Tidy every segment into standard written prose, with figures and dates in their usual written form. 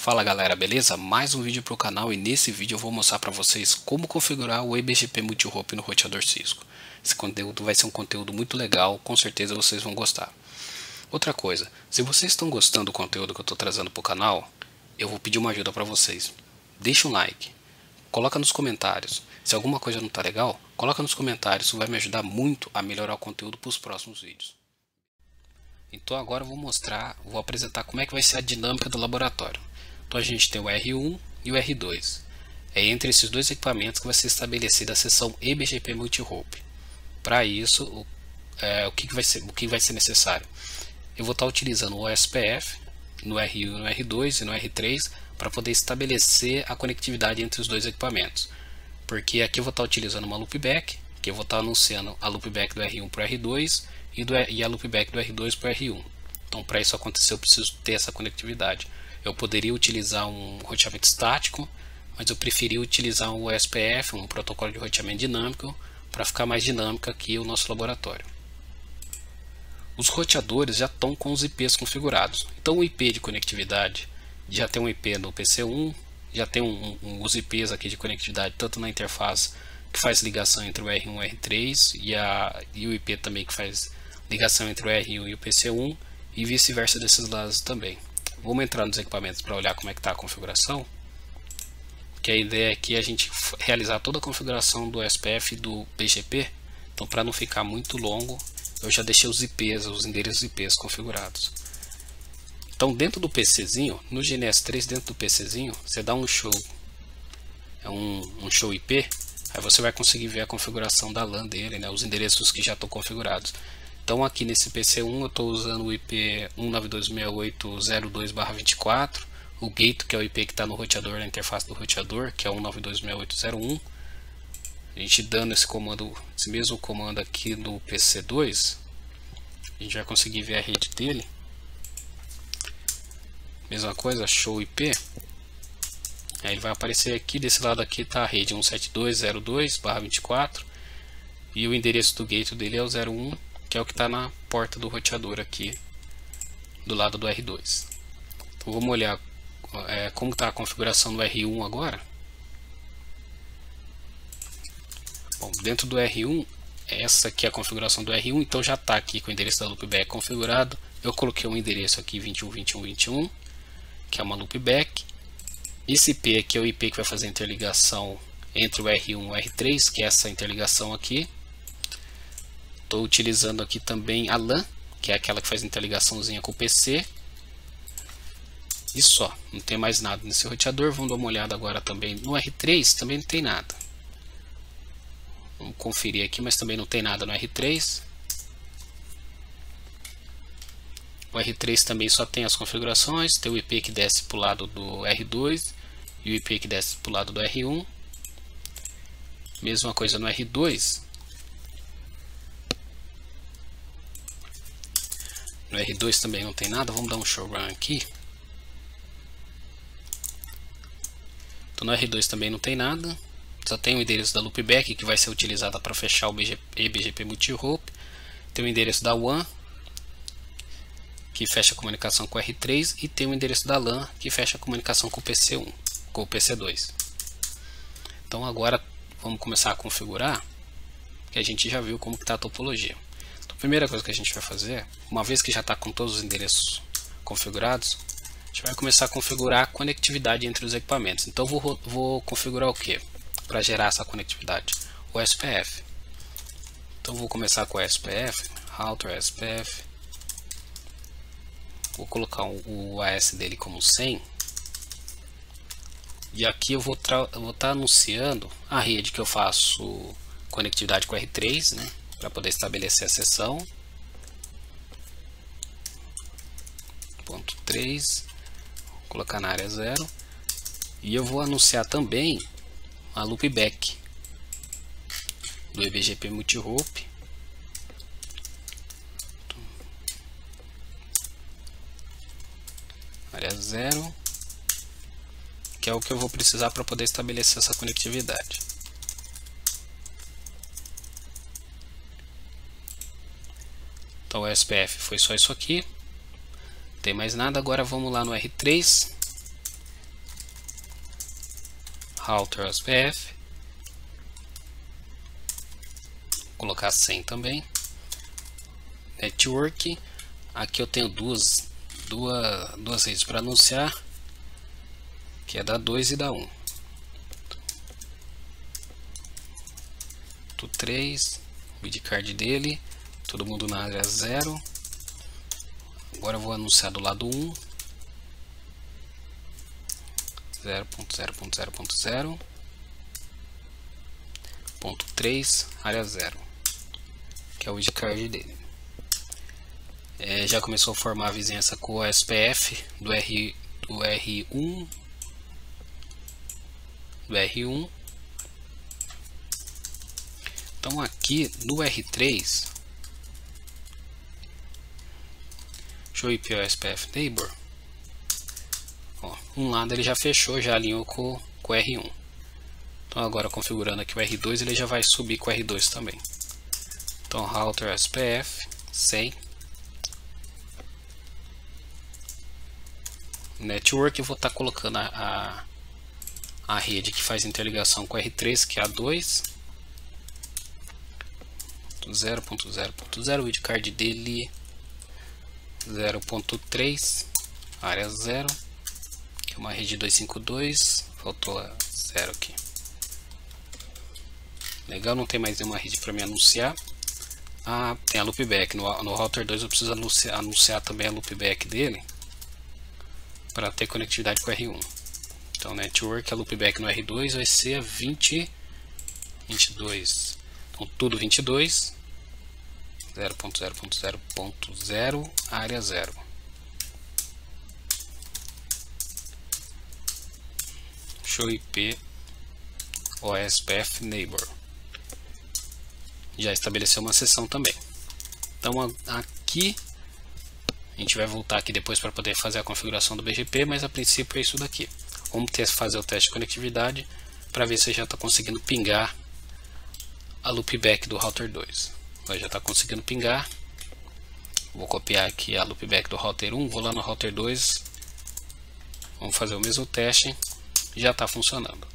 Fala galera, beleza? Mais um vídeo para o canal e nesse vídeo eu vou mostrar para vocês como configurar o eBGP Multi-Hop no roteador Cisco. Esse conteúdo vai ser um conteúdo muito legal, com certeza vocês vão gostar. Outra coisa, se vocês estão gostando do conteúdo que eu estou trazendo para o canal, eu vou pedir uma ajuda para vocês. Deixa um like, coloca nos comentários. Se alguma coisa não está legal, coloca nos comentários, isso vai me ajudar muito a melhorar o conteúdo para os próximos vídeos. Então agora eu vou apresentar como é que vai ser a dinâmica do laboratório. Então a gente tem o R1 e o R2. É entre esses dois equipamentos que vai ser estabelecida a seção eBGP Multi-Hop. Para isso, o que vai ser necessário? Eu vou estar utilizando o OSPF no R1, no R2 e no R3 para poder estabelecer a conectividade entre os dois equipamentos. Porque aqui eu vou estar utilizando uma loopback, que eu vou estar anunciando a loopback do R1 para o R2 e a loopback do R2 para o R1. Então, para isso acontecer, eu preciso ter essa conectividade. Eu poderia utilizar um roteamento estático, mas eu preferi utilizar um OSPF, um protocolo de roteamento dinâmico, para ficar mais dinâmico aqui o nosso laboratório. Os roteadores já estão com os IPs configurados. Então, o IP de conectividade já tem um IP no PC1, já tem os IPs aqui de conectividade, tanto na interface que faz ligação entre o R1 e o R3 e o IP também que faz ligação entre o R1 e o PC1 e vice-versa desses lados também. Vamos entrar nos equipamentos para olhar como é que está a configuração, que a ideia é que a gente realizar toda a configuração do SPF e do BGP. Então, para não ficar muito longo, eu já deixei os IPs, os endereços IPs configurados. Então, dentro do PCzinho, no GNS3, dentro do PCzinho, você dá um show, um show IP, aí você vai conseguir ver a configuração da LAN dele, né, os endereços que já estão configurados. Então, aqui nesse PC1 eu estou usando o IP 192.68.02/24, o gate, que é o IP que está no roteador, na interface do roteador, que é 192.68.01. A gente dando esse mesmo comando aqui no PC2, a gente vai conseguir ver a rede dele. Mesma coisa, show IP. Aí ele vai aparecer aqui, desse lado aqui está a rede 172.02/24 e o endereço do gate dele é o 01, que é o que está na porta do roteador aqui do lado do R2. Então vamos olhar como está a configuração do R1 agora. Bom, dentro do R1, essa aqui é a configuração do R1, então já está aqui com o endereço da loopback configurado. Eu coloquei um endereço aqui 21.21.21, que é uma loopback. Esse IP aqui é o IP que vai fazer a interligação entre o R1 e o R3, que é essa interligação aqui. Estou utilizando aqui também a LAN, que é aquela que faz interligaçãozinha com o PC. E só, não tem mais nada nesse roteador. Vamos dar uma olhada agora também no R3, também não tem nada. Vamos conferir aqui, mas também não tem nada no R3. O R3 também só tem as configurações, tem o IP que desce para o lado do R2 e o IP que desce para o lado do R1. Mesma coisa no R2. No R2 também não tem nada, vamos dar um show run aqui. Então no R2 também não tem nada, só tem o endereço da loopback que vai ser utilizada para fechar o eBGP Multi-Hop. Tem o endereço da WAN, que fecha a comunicação com o R3, e tem o endereço da LAN, que fecha a comunicação com o PC1, com o PC2. Então agora vamos começar a configurar, que a gente já viu como está a topologia. Então, a primeira coisa que a gente vai fazer, uma vez que já está com todos os endereços configurados, a gente vai começar a configurar a conectividade entre os equipamentos. Então vou configurar o que para gerar essa conectividade? O SPF. Então vou começar com o SPF, router SPF. Vou colocar o AS dele como 100. E aqui eu vou estar anunciando a rede que eu faço conectividade com o R3, né, para poder estabelecer a seção. Ponto 3. Vou colocar na área 0. E eu vou anunciar também a loopback do eBGP Multi-Hop. Área 0, que é o que eu vou precisar para poder estabelecer essa conectividade. Então o SPF foi só isso aqui, não tem mais nada. Agora vamos lá no R3 router SPF, vou colocar 100 também. Network, aqui eu tenho duas redes para anunciar, que é da 2 e da 1. 3, midcard dele, todo mundo na área 0. Agora eu vou anunciar do lado 1, 0.0.0.0, ponto 3, área 0, que é o midcard dele. Já começou a formar a vizinhança com o SPF do R1, Então aqui no R3, show IP SPF neighbor, ó, um lado ele já fechou, já alinhou com o R1. Então agora configurando aqui o R2, ele já vai subir com o R2 também. Então router SPF 100, network, eu vou estar colocando a rede que faz interligação com o R3, que é a 2, 0.0.0, o midcard dele 0.3, área 0, que é uma rede 252, faltou a 0 aqui. Legal, não tem mais nenhuma rede para me anunciar. Tem a loopback, no router 2 eu preciso anunciar também a loopback dele, para ter conectividade com o R1. Então network, a loopback no R2 vai ser a 22. Então tudo 22, 0.0.0.0, área 0. Show IP OSPF neighbor. Já estabeleceu uma sessão também. Então aqui a gente vai voltar aqui depois para poder fazer a configuração do BGP, mas a princípio é isso daqui. Vamos fazer o teste de conectividade para ver se já está conseguindo pingar a loopback do router 2. Já está conseguindo pingar. Vou copiar aqui a loopback do router 1, vou lá no router 2, vamos fazer o mesmo teste, já está funcionando.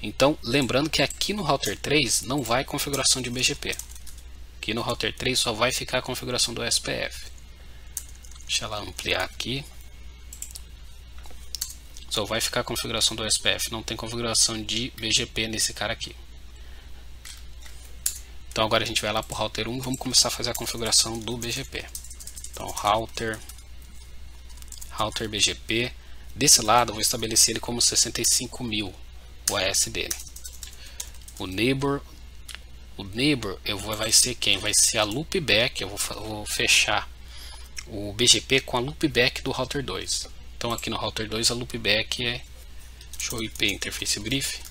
Então, lembrando que aqui no router 3 não vai configuração de BGP. Aqui no router 3 só vai ficar a configuração do SPF. Deixa eu ampliar aqui. Só vai ficar a configuração do SPF, não tem configuração de BGP nesse cara aqui. Então agora a gente vai lá para o router 1 e vamos começar a fazer a configuração do BGP. Então router BGP. Desse lado eu vou estabelecer ele como 65.000, o AS dele. O neighbor vai ser quem? Vai ser a loopback. Eu vou fechar o BGP com a loopback do router 2. Então aqui no router 2 a loopback é show IP interface brief,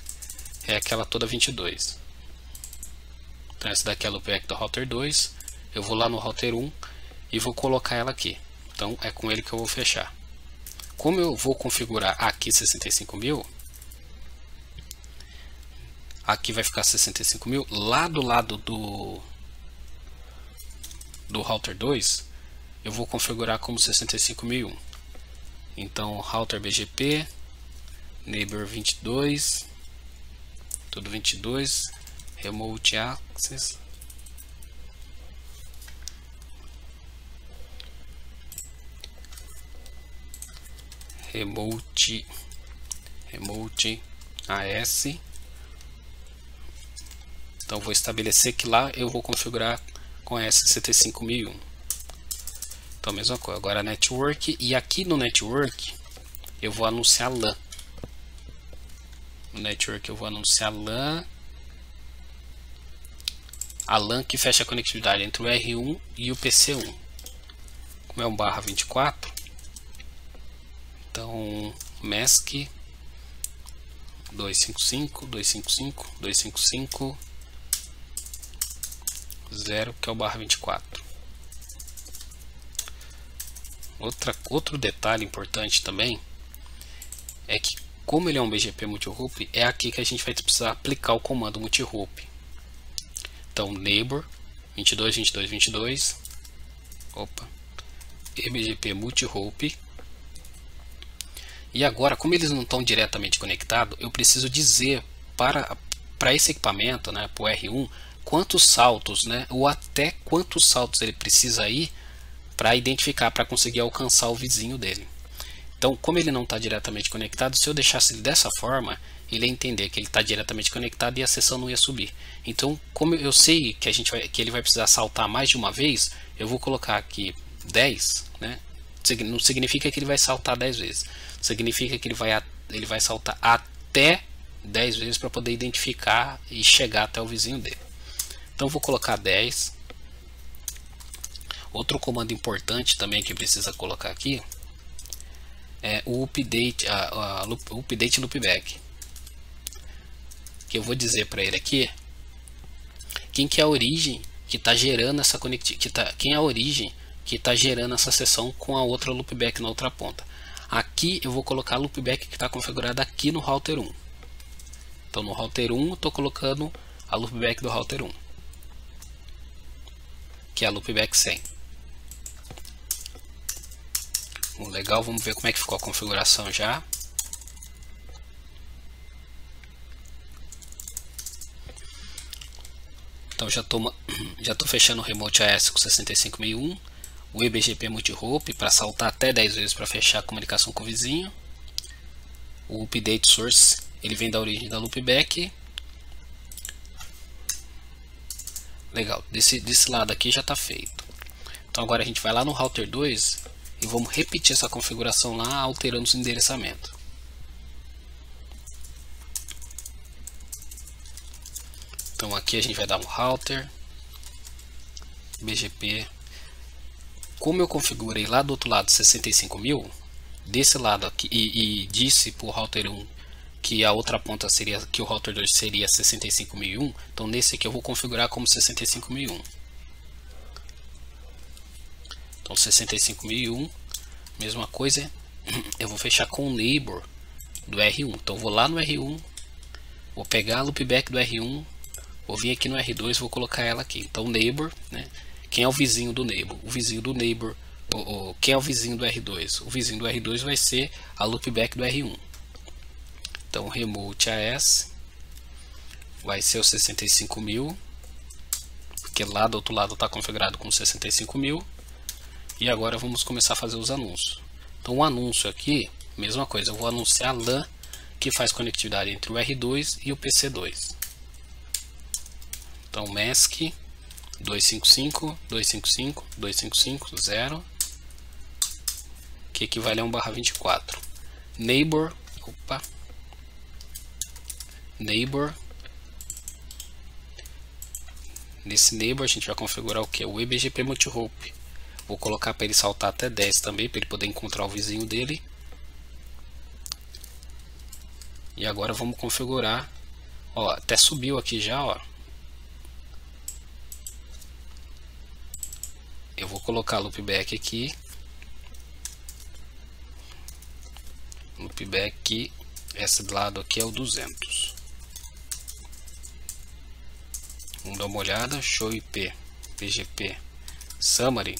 é aquela toda 22. Então essa daqui é a loopback do router 2. Eu vou lá no router 1 e vou colocar ela aqui. Então é com ele que eu vou fechar. Como eu vou configurar aqui 65.000, aqui vai ficar 65.000, lá do lado do router 2 eu vou configurar como 65.001. Então router BGP neighbor 22, tudo 22, remote access, remote AS. Então vou estabelecer que lá eu vou configurar com S75001. Então mesma coisa, agora network, e aqui no network eu vou anunciar LAN. No network eu vou anunciar LAN, a LAN que fecha a conectividade entre o R1 e o PC1. Como é um /24, então MESC 255.255.255.0, que é o /24. Outro detalhe importante também é que, como ele é um BGP multi-hop, é aqui que a gente vai precisar aplicar o comando multi-hop. Então neighbor 22.22.22, e BGP multi-hop, E agora, como eles não estão diretamente conectados, eu preciso dizer para esse equipamento, né, para o R1, quantos saltos, né, ou até quantos saltos ele precisa ir para identificar, para conseguir alcançar o vizinho dele. Então, como ele não está diretamente conectado, se eu deixasse ele dessa forma, ele ia entender que ele está diretamente conectado e a sessão não ia subir. Então, como eu sei que ele vai precisar saltar mais de uma vez, eu vou colocar aqui 10, né? Não significa que ele vai saltar 10 vezes. Significa que ele vai saltar até 10 vezes para poder identificar e chegar até o vizinho dele. Então, vou colocar 10. Outro comando importante também que precisa colocar aqui é o update, update loopback, que eu vou dizer para ele aqui quem que é a origem que está gerando essa quem é a origem que está gerando essa sessão com a outra loopback na outra ponta. Aqui eu vou colocar a loopback que está configurada aqui no router 1. Então no router 1 estou colocando a loopback do router 1, que é a loopback 100. Legal, vamos ver como é que ficou a configuração já. Então já estou fechando o Remote AS com 65001, o eBGP Multi-Hop para saltar até 10 vezes para fechar a comunicação com o vizinho. O Update Source, ele vem da origem da loopback. Legal, desse lado aqui já está feito. Então agora a gente vai lá no router 2 e vamos repetir essa configuração lá, alterando os endereçamentos. Então aqui a gente vai dar um router BGP. Como eu configurei lá do outro lado 65.000, desse lado aqui, e disse para o router 1 que a outra ponta seria, que o router 2 seria 65.001, então nesse aqui eu vou configurar como 65.001. Então 65.001, mesma coisa, eu vou fechar com o neighbor do R1. Então eu vou lá no R1, vou pegar a loopback do R1, vou vir aqui no R2, vou colocar ela aqui. Então neighbor, né? Quem é o vizinho do neighbor? O vizinho do neighbor, quem é o vizinho do R2? O vizinho do R2 vai ser a loopback do R1. Então Remote AS vai ser o 65.000, porque lá do outro lado está configurado com 65.000. E agora vamos começar a fazer os anúncios. Então o anúncio aqui, mesma coisa, eu vou anunciar a LAN que faz conectividade entre o R2 e o PC2. Então mask 255.255.255.0, que equivale a 1/24. Neighbor, neighbor. Nesse neighbor a gente vai configurar o que? O eBGP Multi-Hop. Vou colocar para ele saltar até 10 também, para ele poder encontrar o vizinho dele. E agora vamos configurar. Ó, até subiu aqui já, ó. Eu vou colocar loopback aqui. Loopback, esse do lado aqui é o 200. Vamos dar uma olhada. Show IP, BGP, Summary.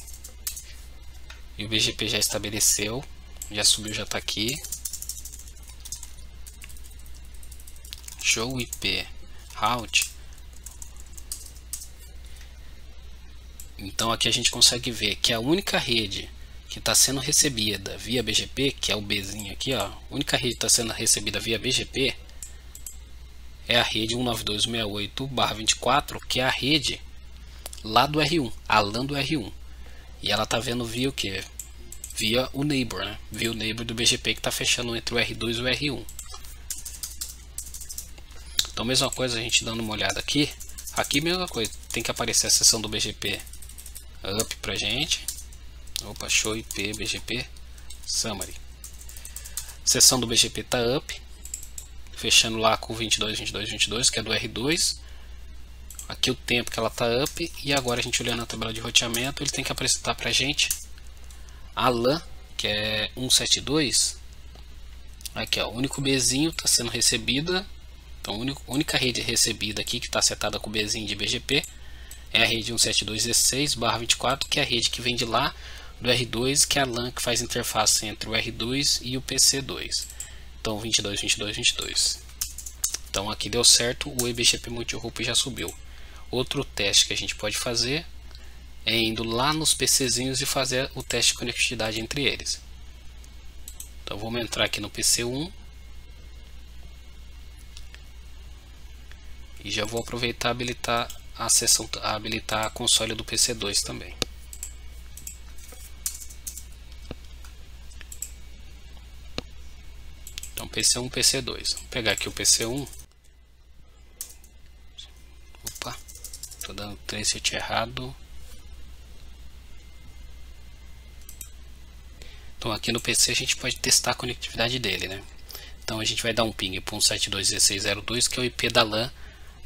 E o BGP já estabeleceu, já subiu, já está aqui. Show IP, Route. Então aqui a gente consegue ver que a única rede que está sendo recebida via BGP, que é o Bzinho aqui, ó, a única rede que está sendo recebida via BGP é a rede 192.168/24, que é a rede lá do R1, a LAN do R1. E ela está vendo via o que? Via o neighbor, né? Via o neighbor do BGP que está fechando entre o R2 e o R1. Então mesma coisa, a gente dando uma olhada aqui. Aqui mesma coisa, tem que aparecer a seção do BGP up pra gente. Opa, show IP, BGP, Summary. Seção do BGP tá up, fechando lá com 22.22.22, que é do R2. Aqui o tempo que ela tá up. E agora a gente olhando a tabela de roteamento, ele tem que apresentar pra gente a LAN, que é 172. Aqui, ó, o único Bzinho está sendo recebida. Então a única rede recebida aqui que está setada com o Bzinho de BGP é a rede 172.16/24, que é a rede que vem de lá do R2, que é a LAN que faz interface entre o R2 e o PC2. Então 22, 22, 22. Então aqui deu certo, o eBGP Multi-Hop já subiu. Outro teste que a gente pode fazer é indo lá nos PCzinhos e fazer o teste de conectividade entre eles. Então vamos entrar aqui no PC1 e já vou aproveitar e habilitar a seção, habilitar a console do PC2 também. Então PC1, PC2. Vou pegar aqui o PC1. Opa, estou dando tracet errado. Então aqui no PC a gente pode testar a conectividade dele, né? Então a gente vai dar um ping para 172.16.02, que é o IP da LAN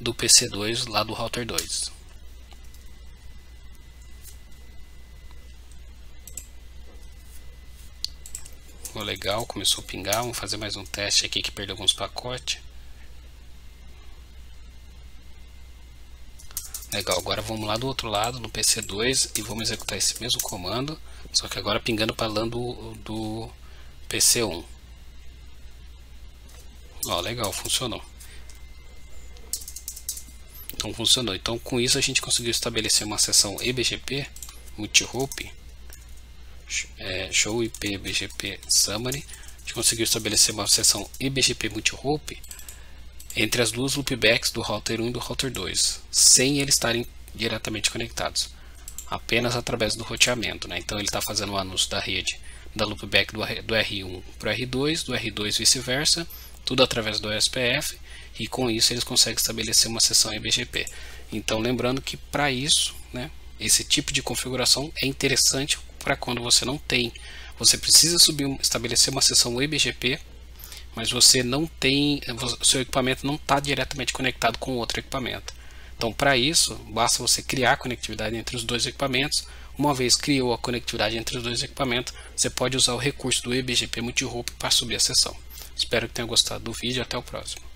do PC2 lá do router 2. Legal, começou a pingar. Vamos fazer mais um teste aqui que perdeu alguns pacotes. Legal, agora vamos lá do outro lado no PC2 e vamos executar esse mesmo comando, só que agora pingando para a LAN do PC1. Ó, legal, funcionou. Então funcionou. Então com isso a gente conseguiu estabelecer uma seção eBGP Multi-Hop, show IP BGP Summary. A gente conseguiu estabelecer uma seção eBGP Multi-Hop entre as duas loopbacks do router 1 e do router 2, sem eles estarem diretamente conectados, apenas através do roteamento, né? Então ele está fazendo o anúncio da rede da loopback do R1 para o R2, do R2 vice-versa, tudo através do OSPF, e com isso eles conseguem estabelecer uma seção eBGP. Então lembrando que para isso, né, esse tipo de configuração é interessante para quando você não tem, você precisa estabelecer uma seção eBGP, mas você não tem, seu equipamento não está diretamente conectado com outro equipamento. Então para isso, basta você criar a conectividade entre os dois equipamentos. Uma vez criou a conectividade entre os dois equipamentos, você pode usar o recurso do eBGP Multi-Hop para subir a seção. Espero que tenham gostado do vídeo, até o próximo.